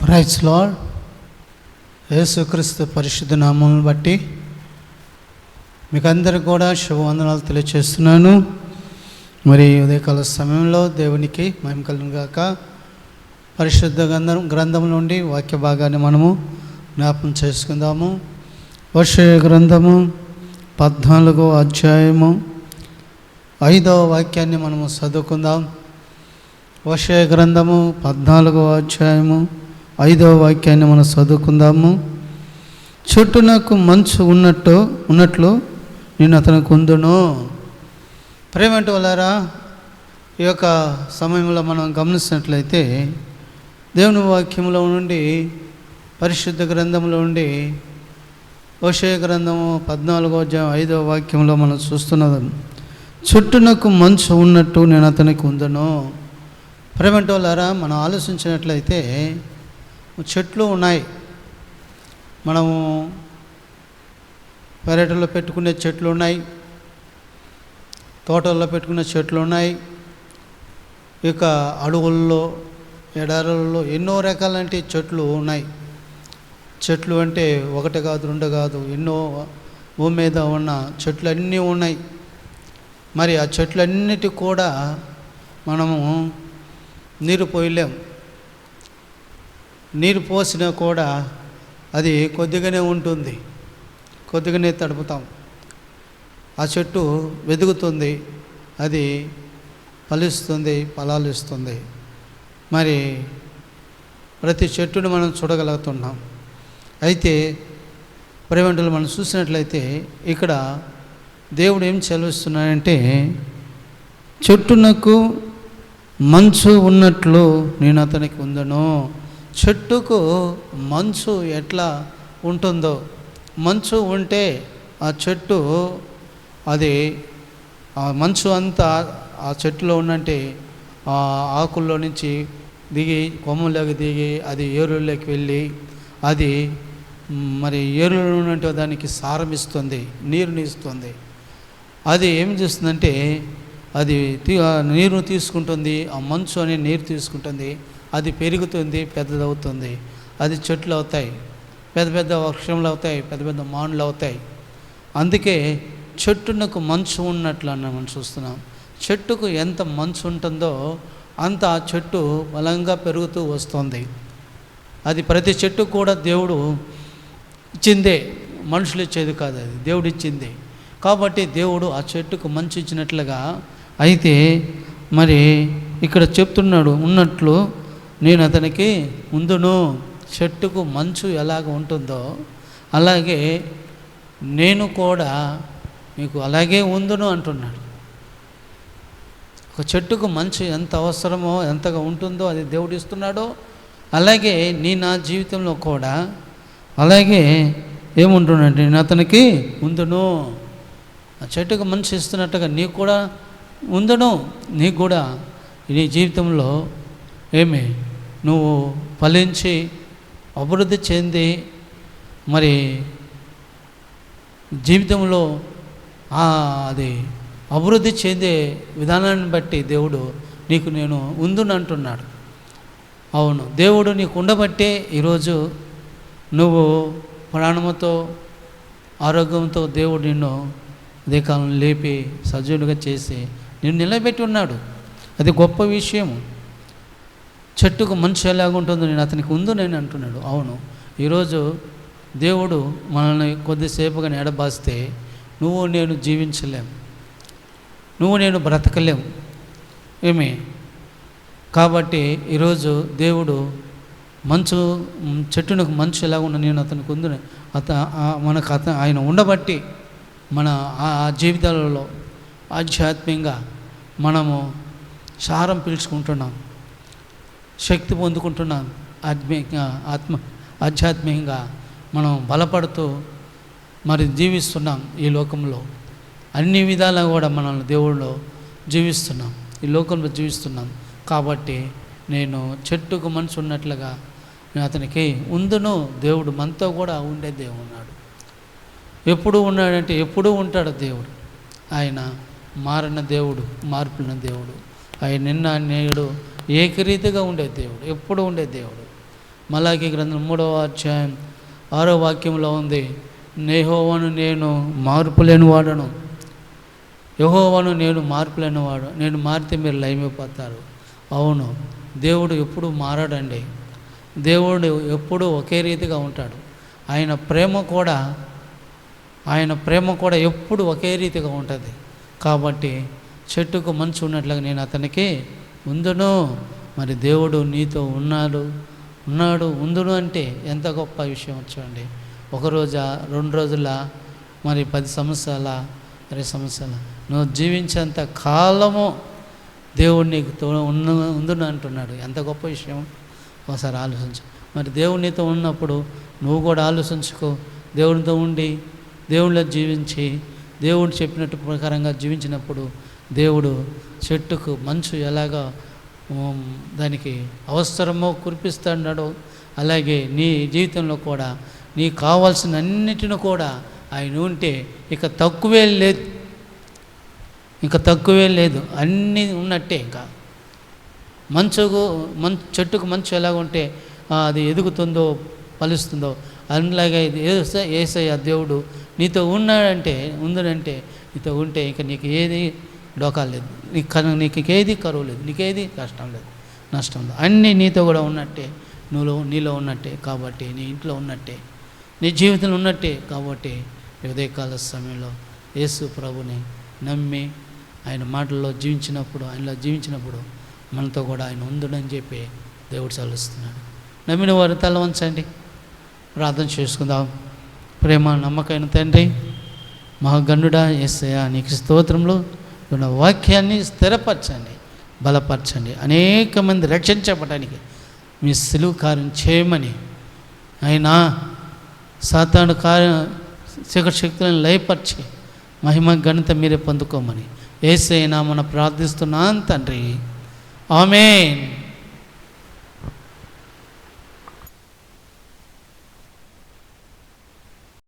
Praise lord. యేసుక్రీస్తు పరిశుద్ధ నామమును బట్టి మీకు అందరికి కూడా శుభవందనాలు తెలియజేస్తున్నాను. మరి ఉదయకాల సమయంలో దేవునికి మహిమ కలుగును గాక. పరిశుద్ధ గ్రంథం నుండి వాక్య భాగాన్ని మనము జ్ఞాపకం చేసుకుందాము. హోషేయ గ్రంథము 14వ అధ్యాయము 5వ వాక్యాన్ని మనము చదువుకుందాం. హోషేయ గ్రంథము 14వ అధ్యాయము 5వ వాక్యాన్ని మనం చదువుకుందాము. చుట్టూనకు మంచు ఉన్నట్లు నేను అతనికి ఉందును. ప్రేమంటి వాళ్ళారా, ఈ యొక్క సమయంలో మనం గమనించినట్లయితే దేవుని వాక్యంలో నుండి, పరిశుద్ధ గ్రంథంలో నుండి హోషేయ గ్రంథము 14వ అధ్యాయం 5వ వాక్యంలో మనం చూస్తున్నది, చుట్టూనకు మంచు ఉన్నట్టు నేను అతనికి ఉందును. ప్రేమంటి వాళ్ళారా, మనం ఆలోచించినట్లయితే చెట్లు ఉన్నాయి. మనము పెరట్లో పెట్టుకునే చెట్లు ఉన్నాయి, తోటల్లో పెట్టుకునే చెట్లు ఉన్నాయి, ఇక అడవుల్లో, ఎడారుల్లో ఎన్నో రకాలంటి చెట్లు ఉన్నాయి. చెట్లు అంటే ఒకటి కాదు, రెండు కాదు, ఎన్నో భూమి మీద ఉన్న చెట్లు అన్నీ ఉన్నాయి. మరి ఆ చెట్లన్నిటికి కూడా మనము నీరు పోయలేం. నీరు పోసినా కూడా అది కొద్దిగానే ఉంటుంది, కొద్దిగానే తడుపుతాం. ఆ చెట్టు వెదుగుతుంది, అది ఫలిస్తుంది, ఫలాలు ఇస్తుంది. మరి ప్రతి చెట్టును మనం చూడగలుగుతున్నాం. అయితే ప్రేమంటులు మనం చూసినట్లయితే ఇక్కడ దేవుడు ఏం సెలవిస్తున్నాడంటే, చెట్టునకు మంచు ఉన్నట్లు నేను అతనికి ఉందను. చెట్టుకు మంచు ఎట్లా ఉంటుందో, మంచు ఉంటే ఆ చెట్టు, అది ఆ మంచు అంతా ఆ చెట్టులో ఉన్నంటే ఆ ఆకుల్లో నుంచి దిగి కొమ్మలోకి దిగి అది ఏరుల్లోకి వెళ్ళి అది మరి ఏరులో ఉన్నట్టు దానికి సారం ఇస్తుంది, నీరుని ఇస్తుంది. అది ఏం చేస్తుందంటే అది నీరు తీసుకుంటుంది, ఆ మంచు అనే నీరు తీసుకుంటుంది, అది పెరుగుతుంది, పెద్దదవుతుంది, అది చెట్లు అవుతాయి, పెద్ద పెద్ద వృక్షములు అవుతాయి, పెద్ద పెద్ద మానులు అవుతాయి. అందుకే చెట్టునకు మంచు ఉన్నట్లు అన్న మనం చూస్తున్నాం. చెట్టుకు ఎంత మంచు ఉంటుందో అంత ఆ చెట్టు బలంగా పెరుగుతూ వస్తుంది. అది ప్రతి చెట్టు కూడా దేవుడు ఇచ్చిందే, మనుషులు ఇచ్చేది కాదు, అది దేవుడు ఇచ్చింది. కాబట్టి దేవుడు ఆ చెట్టుకు మంచు ఇచ్చినట్లుగా, అయితే మరి ఇక్కడ చెప్తున్నాడు, ఉన్నట్లు నేను అతనికి ఉందును. చెట్టుకు మంచు ఎలాగ ఉంటుందో అలాగే నేను కూడా మీకు అలాగే ఉందును అంటున్నాడు. ఒక చెట్టుకు మంచు ఎంత అవసరమో, ఎంతగా ఉంటుందో అది దేవుడు ఇస్తున్నాడో, అలాగే నా జీవితంలో కూడా అలాగే ఏముంటున్నాడు, నేను అతనికి ఉందును. ఆ చెట్టుకు మంచు ఇస్తున్నట్టుగా నీకు కూడా ఉందును. నీకు కూడా నీ జీవితంలో నువ్వు ఫలించి అభివృద్ధి చెంది మరి జీవితంలో అది అభివృద్ధి చెందే విధానాన్ని బట్టి దేవుడు నీకు నేను ఉందును అంటున్నాడు. అవును, దేవుడు నీకు ఉండబట్టే ఈరోజు నువ్వు ప్రాణముతో ఆరోగ్యంతో దేవుడు నిన్ను ఉదయకాలం లేపి సజీవునిగా చేసి నిన్ను నిలబెట్టి ఉన్నాడు. అది గొప్ప విషయము. చెట్టుకు మంచు ఎలాగుంటుందో నేను అతనికి ఉందు నేను అంటున్నాడు. అవును, ఈరోజు దేవుడు మనల్ని కొద్దిసేపుగా ఎడబాస్తే నువ్వు నేను జీవించలేం, నువ్వు నేను బ్రతకలేం. కాబట్టి ఈరోజు దేవుడు చెట్టునకు మంచు ఎలాగుండ నేను అతనికి ఉందు, మనకు ఆయన ఉండబట్టి మన ఆ జీవితాలలో ఆధ్యాత్మికంగా మనము సారం పీల్చుకుంటున్నాం, శక్తి పొందుకుంటున్నాం, ఆధ్యాత్మికంగా మనం బలపడుతూ మరి జీవిస్తున్నాం. ఈ లోకంలో అన్ని విధాలా కూడా మనల్ని దేవుళ్ళు జీవిస్తున్నాం, ఈ లోకంలో జీవిస్తున్నాం. కాబట్టి నేను చెట్టుకు మనసు ఉన్నట్లుగా నేను అతనికి ఉందును. దేవుడు మనతో కూడా ఉండే దేవుడు ఉన్నాడు. ఎప్పుడు ఉన్నాడంటే ఎప్పుడూ ఉంటాడు దేవుడు. ఆయన మారిన దేవుడు, మార్పున దేవుడు. ఆయన నిన్న నేడు ఏకరీతిగా ఉండే దేవుడు, ఎప్పుడు ఉండే దేవుడు. మలాకీ గ్రంథం 3వ అధ్యాయం 6వ వాక్యంలో ఉంది, యెహోవాను నేను మార్పు లేని వాడను, యెహోవాను నేను మార్పు లేనివాడు, నేను మారితే మీరు లయమైపోతారు. అవును, దేవుడు ఎప్పుడు మారాడండి. దేవుడు ఎప్పుడూ ఒకే రీతిగా ఉంటాడు. ఆయన ప్రేమ కూడా ఎప్పుడు ఒకే రీతిగా ఉంటుంది. కాబట్టి చెట్టుకు మంచు ఉన్నట్లుగా నేను అతనికి ఉందును. మరి దేవుడు నీతో ఉన్నాడు ఉందును అంటే ఎంత గొప్ప విషయం చూడండి. ఒకరోజా, 2 రోజుల, మరి 10 సంవత్సరాల, 20 సంవత్సరాల, నువ్వు జీవించేంత కాలము దేవుడు నీకు ఉందును అంటున్నాడు. ఎంత గొప్ప విషయం ఒకసారి ఆలోచించు. మరి దేవుడు నీతో ఉన్నప్పుడు నువ్వు కూడా ఆలోచించుకో. దేవునితో ఉండి దేవుళ్ళ జీవించి దేవుడు చెప్పినట్టు ప్రకారంగా జీవించినప్పుడు దేవుడు చెట్టుకు మంచు ఎలాగా దానికి అవసరమో కురిపిస్తున్నాడో, అలాగే నీ జీవితంలో కూడా నీకు కావాల్సిన అన్నిటిని కూడా ఆయన ఉంటే ఇక తక్కువే లేదు, అన్నీ ఉన్నట్టే. ఇంకా చెట్టుకు మంచు ఎలాగుంటే అది ఎదుగుతుందో ఫలిస్తుందో, అలాగే యేసయ్య దేవుడు నీతో ఉందంటే నీతో ఉంటే ఇక నీకు ఏది డోకాలు లేదు, నీకు ఏది కరువు లేదు, నీకేది కష్టం లేదు, నష్టం లేదు. అన్నీ నీతో కూడా ఉన్నట్టే, నీలో ఉన్నట్టే. కాబట్టి నీ ఇంట్లో ఉన్నట్టే, నీ జీవితంలో ఉన్నట్టే. కాబట్టి ఉదయకాల సమయంలో యేసు ప్రభుని నమ్మి ఆయన మాటల్లో ఆయనలో జీవించినప్పుడు మనతో కూడా ఆయన ఉందని చెప్పి దేవుడు చదివిస్తున్నాడు. నమ్మిన వారు తల వంచండి, ప్రార్థన చేసుకుందాం. ప్రేమ నమ్మకమైన తండ్రి, మహాగణుడా యేసయ్య, నీకు స్తోత్రంలో ఉన్న వాక్యాన్ని స్థిరపరచండి, బలపరచండి. అనేక మంది రక్షించబడడానికి మీ సిలువ కార్యం చేయమని, అయినా సాతాను శక్తులను లయపరిచి మహిమ ఘనత మీరే పొందుకోమని యేసయ్య నామమున ప్రార్థిస్తున్నాను తండ్రి. ఆమేన్.